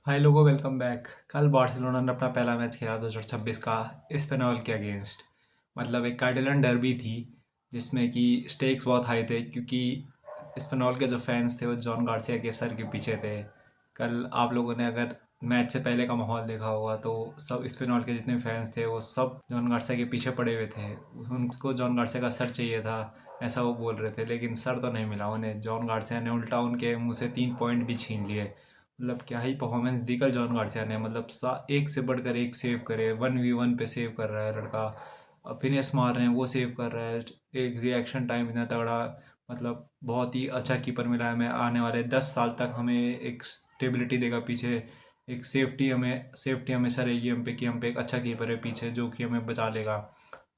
हाय लोगो, welcome back. कल Barcelona ने अपना पहला मैच खेला 2026 का एस्पेनॉल के अगेंस्ट। मतलब एक कार्डिलन डर्बी थी जिसमें कि स्टेक्स बहुत हाई थे, क्योंकि एस्पेनॉल के जो फैंस थे वो जॉन गार्सिया के सर के पीछे थे। कल आप लोगों ने अगर मैच से पहले का माहौल देखा होगा तो सब एस्पेनॉल के जितने फैंस थे वो सब जॉन गार्सिया के पीछे पड़े हुए थे। उनको जॉन गार्सिया का सर चाहिए था, ऐसा वो बोल रहे थे, लेकिन सर तो नहीं मिला उन्हें। जॉन गार्सिया ने उल्टा उनके मुंह से 3 पॉइंट भी छीन लिए। मतलब क्या ही परफॉर्मेंस दी कल जॉन गार्सिया ने। मतलब एक से बढ़कर एक सेव करे, 1v1 पे सेव कर रहा है लड़का। फिनिश मार रहे हैं वो सेव कर रहा है। एक रिएक्शन टाइम इतना तगड़ा। मतलब बहुत ही अच्छा कीपर मिला है हमें। आने वाले 10 साल तक हमें एक स्टेबिलिटी देगा पीछे। एक सेफ्टी हमेशा रहेगी हम पे कि हम पे एक अच्छा कीपर है पीछे जो कि हमें बचा लेगा।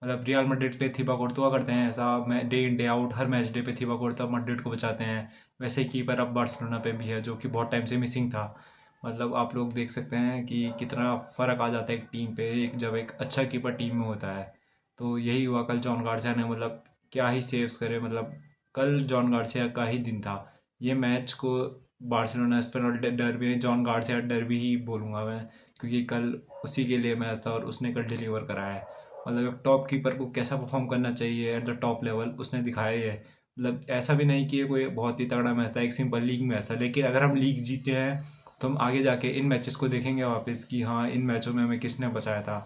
मतलब रियल मैड्रिड के लिए थिबा कोर्तुआ करते हैं ऐसा, मैं day in day out her match day पे थिबा कोर्तुआ मैड्रिड को बचाते हैं। वैसे ही कीपर अब बार्सिलोना पे भी है जो कि बहुत टाइम से मिसिंग था। मतलब आप लोग देख सकते हैं कि कितना फ़र्क आ जाता है एक टीम पे एक जब एक अच्छा कीपर टीम में होता है। तो यही हुआ कल जॉन गार्सिया ने। मतलब क्या ही सेव्स करे। मतलब कल जॉन गार्सिया का ही दिन था। ये मैच को बार्सिलोना एस्पेनॉल डर्बी ने जॉन गार्सिया डर्बी ही बोलूँगा मैं, क्योंकि कल उसी के लिए मैच था और उसने कल डिलीवर करा है। मतलब एक टॉप कीपर को कैसा परफॉर्म करना चाहिए एट द टॉप लेवल उसने दिखाया ही है। मतलब ऐसा भी नहीं कि ये कोई बहुत ही तगड़ा मैच था, एक सिंपल लीग मैच था, लेकिन अगर हम लीग जीते हैं तो हम आगे जाके इन मैचेस को देखेंगे वापस कि हाँ, इन मैचों में हमें किसने बचाया था।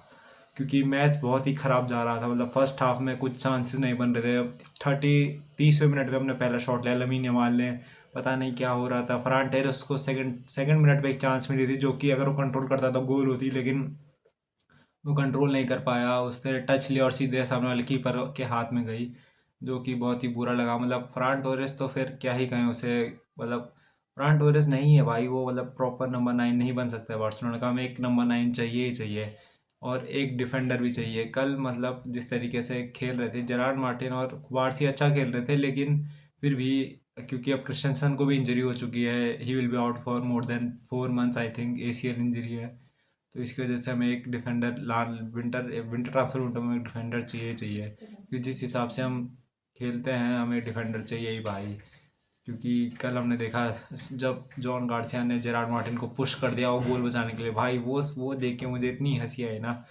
क्योंकि मैच बहुत ही ख़राब जा रहा था। मतलब फर्स्ट हाफ में कुछ चांसेस नहीं बन रहे थे। अब 30वें मिनट पे हमने पहला शॉट लिया लमीन यमाल ने। पता नहीं क्या हो रहा था। फरान टेरेस को सेकंड सेकंड मिनट पे एक चांस मिली थी जो कि अगर वो कंट्रोल करता तो गोल होती, लेकिन वो कंट्रोल नहीं कर पाया। उसने टच लिया और सीधे सामने वाले कीपर के हाथ में गई, जो कि बहुत ही बुरा लगा। मतलब फरान टोरेस तो फिर क्या ही कहें उसे। मतलब फरान टोरेस नहीं है भाई वो। मतलब प्रॉपर नंबर 9 नहीं बन सकता है बार्सिलोना का। हमें एक नंबर 9 चाहिए ही चाहिए, और एक डिफेंडर भी चाहिए। कल मतलब जिस तरीके से खेल रहे थे जेरार्ड मार्टिन और कुबारसी, अच्छा खेल रहे थे, लेकिन फिर भी क्योंकि अब क्रिस्टेंसन को भी इंजरी हो चुकी है, he will be out for more than 4 months I think, ACL injury है। तो इसकी वजह से हमें एक डिफेंडर लाल विंटर विंटर ट्रांसफर विंडो में एक डिफेंडर चाहिए चाहिए, क्योंकि जिस हिसाब से हम खेलते हैं हमें डिफेंडर चाहिए ही भाई। क्योंकि कल हमने देखा जब जॉन गार्सिया ने जेरार्ड मार्टिन को पुश कर दिया वो गोल बचाने के लिए, भाई वो देख के मुझे इतनी हंसी आई ना।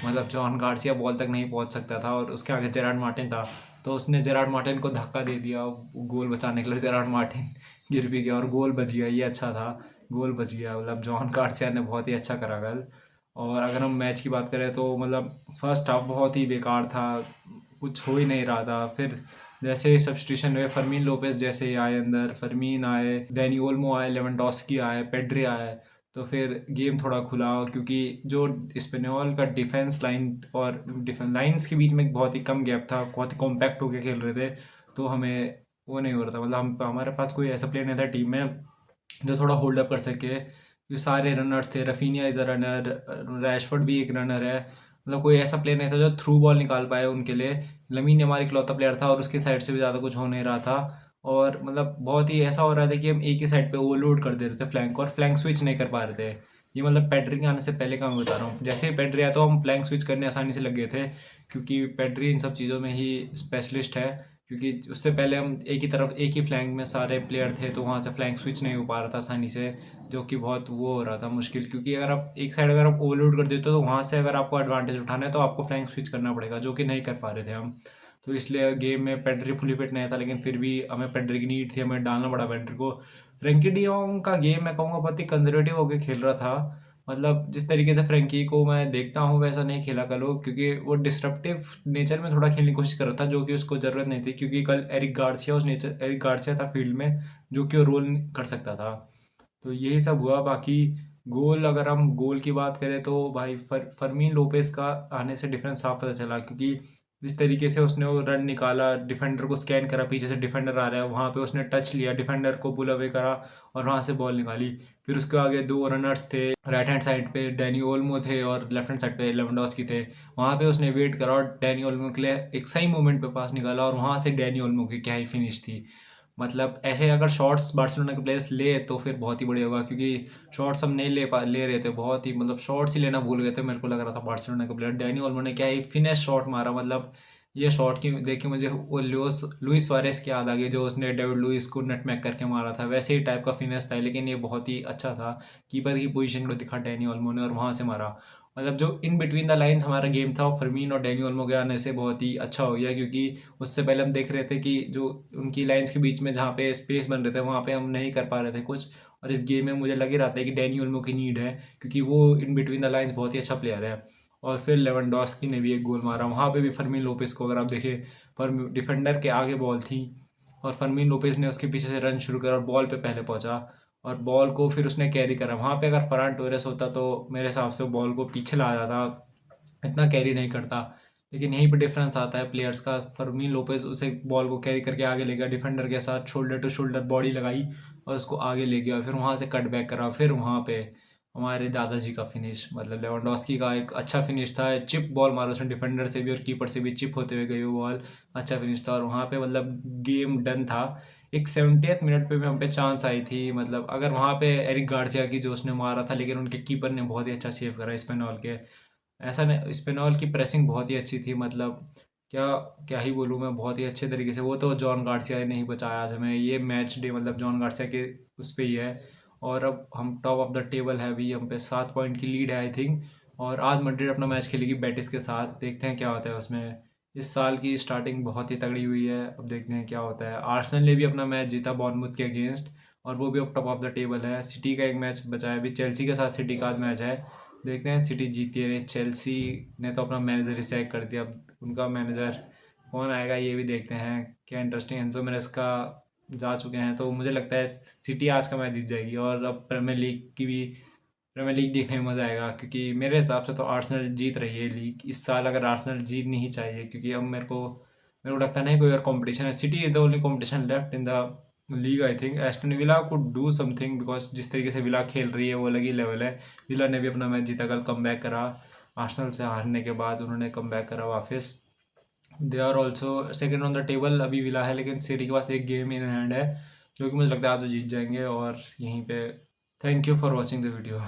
मतलब जॉन गार्सिया बॉल तक नहीं पहुंच सकता था और उसके आगे जेरार्ड मार्टिन था, तो उसने जेरार्ड मार्टिन को धक्का दे दिया गोल बचाने के लिए। जेरार्ड मार्टिन गिर भी गया और गोल बच गया, ये अच्छा था। गोल बच गया। मतलब जॉन गार्सिया ने बहुत ही अच्छा करा कल। और अगर हम मैच की बात करें तो मतलब फर्स्ट हाफ बहुत ही बेकार था, कुछ हो ही नहीं रहा था। फिर जैसे सब्स्टिट्यूशन हुए, फर्मीन लोपेस जैसे ही आए अंदर, फर्मीन आए, डैनी ओल्मो आए, लेवेंडोस्की आए, पेड्रे आए, तो फिर गेम थोड़ा खुला। क्योंकि जो स्पेनियोल का डिफेंस लाइन और डिफेंस लाइंस के बीच में एक बहुत ही कम गैप था, बहुत ही कॉम्पैक्ट होकर खेल रहे थे, तो हमें वो नहीं हो रहा था। मतलब हम हमारे पास कोई ऐसा प्लेयर नहीं था टीम में जो थोड़ा होल्ड अप कर सके। ये सारे रनर्स थे, Raphinha is a runner, Rashford भी एक रनर है। मतलब कोई ऐसा प्लेयर नहीं था जो थ्रू बॉल निकाल पाए उनके लिए। लमीन हमारी इकलौता प्लेयर था और उसकी साइड से भी ज़्यादा कुछ हो नहीं रहा था। और मतलब बहुत ही ऐसा हो रहा था कि हम एक ही साइड पे ओवरलोड कर दे रहे थे फ्लैंक, और फ्लैंक स्विच नहीं कर पा रहे थे। ये मतलब पेड्री के आने से पहले का मैं बता रहा हूँ। जैसे ही पेड्री आया तो हम फ्लैंक स्विच करने आसानी से लग गए थे, क्योंकि पेड्री इन सब चीज़ों में ही स्पेशलिस्ट है। क्योंकि उससे पहले हम एक ही तरफ एक ही फ्लैंक में सारे प्लेयर थे, तो वहाँ से फ्लैंक स्विच नहीं हो पा रहा था आसानी से, जो कि बहुत वो हो रहा था मुश्किल। क्योंकि अगर आप एक साइड अगर आप ओवरलोड कर देते हो तो वहाँ से अगर आपको एडवांटेज उठाना है तो आपको फ्लैंक स्विच करना पड़ेगा, जो कि नहीं कर पा रहे थे हम। तो इसलिए गेम में पेड्री फुली फिट नहीं था, लेकिन फिर भी हमें पेड्री की नीड थी, हमें डालना पड़ा पेड्री को। फ्रेंकी डियोंग का गेम मैं कहूँगा बहुत ही कंजर्वेटिव होकर खेल रहा था। मतलब जिस तरीके से फ्रेंकी को मैं देखता हूँ वैसा नहीं खेला कल वो, क्योंकि वो डिस्ट्रप्टिव नेचर में थोड़ा खेलने की कोशिश कर रहा था, जो कि उसको ज़रूरत नहीं थी। क्योंकि कल एरिक गार्सिया था फील्ड में, जो कि वो रोल कर सकता था। तो यही सब हुआ। बाकी गोल, अगर हम गोल की बात करें तो भाई फर्मीन लोपेस का आने से डिफरेंस साफ पता चला। क्योंकि जिस तरीके से उसने वो रन निकाला, डिफेंडर को स्कैन करा, पीछे से डिफेंडर आ रहा है, वहाँ पे उसने टच लिया, डिफेंडर को पुल अवे करा और वहाँ से बॉल निकाली। फिर उसके आगे दो रनर्स थे, राइट हैंड साइड पे डैनी ओल्मो थे और लेफ्ट हैंड साइड पे लेवेंडोस्की थे। वहाँ पे उसने वेट करा और डैनी ओल्मो के लिए एक सही मोमेंट पे पास निकाला, और वहाँ से डैनी ओल्मो की क्या ही फिनिश थी। मतलब ऐसे अगर शॉट्स बार्सिलोना के प्लेयर्स ले तो फिर बहुत ही बढ़िया होगा, क्योंकि शॉट्स हम नहीं ले रहे थे। बहुत ही मतलब शॉट्स ही लेना भूल गए थे, मेरे को लग रहा था बार्सिलोना के प्लेयर। डैनी ओल्मो ने क्या ही फिनिश शॉट मारा। मतलब ये शॉट की देख के मुझे वो लुइस सुआरेज़ की याद आ गई, जो उसने डेविड लुइस को नटमैग करके मारा था। वैसे ही टाइप का फिनिश था, लेकिन ये बहुत ही अच्छा था। कीपर की पोजीशन को दिखा डैनी ओल्मो ने और वहाँ से मारा। मतलब जो इन बिटवीन द लाइन्स हमारा गेम था, वो फर्मीन और डैनी ओल्मो के आने से बहुत ही अच्छा हो गया, क्योंकि उससे पहले हम देख रहे थे कि जो उनकी लाइन्स के बीच में जहाँ पे स्पेस बन रहे थे, वहाँ पे हम नहीं कर पा रहे थे कुछ। और इस गेम में मुझे लग ही रहा था कि डैनी ओल्मो की नीड है, क्योंकि वो इन बिटवीन द लाइन्स बहुत ही अच्छा प्लेयर है। और फिर लेवेंडोस्की ने भी एक गोल मारा, वहाँ पे भी फर्मीन लोपेस को अगर आप देखें, फर्मी डिफेंडर के आगे बॉल थी और फर्मीन लोपेस ने उसके पीछे से रन शुरू करा और बॉल पे पहले पहुंचा और बॉल को फिर उसने कैरी करा। वहाँ पे अगर फरान टोरेस होता तो मेरे हिसाब से वो बॉल को पीछे ला जाता, इतना कैरी नहीं करता। लेकिन यहीं पे डिफरेंस आता है प्लेयर्स का। फर्मीन लोपेस उसे बॉल को कैरी करके आगे ले गया, डिफेंडर के साथ शोल्डर टू शोल्डर बॉडी लगाई और उसको आगे ले गया, फिर वहाँ से कट बैक करा, फिर वहाँ पे हमारे दादाजी का फिनिश, मतलब लेवेंडोस्की का एक अच्छा फिनिश था। चिप बॉल मारा उसने डिफेंडर से भी और कीपर से भी, चिप होते हुए गई वो बॉल, अच्छा फिनिश था। और वहाँ पे मतलब गेम डन था। एक 70th मिनट पे भी हम पे चांस आई थी, मतलब अगर वहाँ पे एरिक गार्सिया की जो उसने मारा था, लेकिन उनके कीपर ने बहुत ही अच्छा सेव करा स्पेनॉल के। ऐसा नहीं, स्पेनॉल की प्रेसिंग बहुत ही अच्छी थी, मतलब क्या क्या ही बोलूँ मैं, बहुत ही अच्छे तरीके से। वो तो जॉन गार्सिया ने ही बचाया आज हमें ये मैच डे, मतलब जॉन गार्सिया के उस पे ही है। और अब हम टॉप ऑफ द टेबल है, अभी हम पे 7 पॉइंट की लीड है आई थिंक। और आज मैड्रिड अपना मैच खेलेगी बेटिस के साथ, देखते हैं क्या होता है उसमें। इस साल की स्टार्टिंग बहुत ही तगड़ी हुई है, अब देखते हैं क्या होता है। आर्सेनल ने भी अपना मैच जीता बॉर्नमूथ के अगेंस्ट, और वो भी अब टॉप ऑफ द टेबल है। सिटी का एक मैच बचा है अभी, चेल्सी के साथ सिटी का आज मैच है, देखते हैं सिटी जीतती है नहीं। चेल्सी ने तो अपना मैनेजर ही सैक कर दिया, अब उनका मैनेजर कौन आएगा ये भी देखते हैं। क्या इंटरेस्टिंग, एंजो मेरेस का जा चुके हैं, तो मुझे लगता है सिटी आज का मैच जीत जाएगी। और अब प्रीमियर लीग देखने में मज़ा आएगा, क्योंकि मेरे हिसाब से तो आर्सेनल जीत रही है लीग इस साल। अगर आर्सेनल जीतनी ही चाहिए, क्योंकि अब मेरे को लगता नहीं कोई और कंपटीशन है। City is the only competition left in the league I think. Aston villa could do something, because जिस तरीके से विला खेल रही है वो अलग ही लेवल है। विला ने भी अपना मैच जीता, कल कम करा आर्सेनल से हारने के बाद, उन्होंने कम करा वापस। They are also second on the table, अभी विला है, लेकिन सिटी के पास एक गेम इन हैंड है, जो कि मुझे लगता है आज वो जीत जाएंगे। और यहीं पे thank you for watching the video.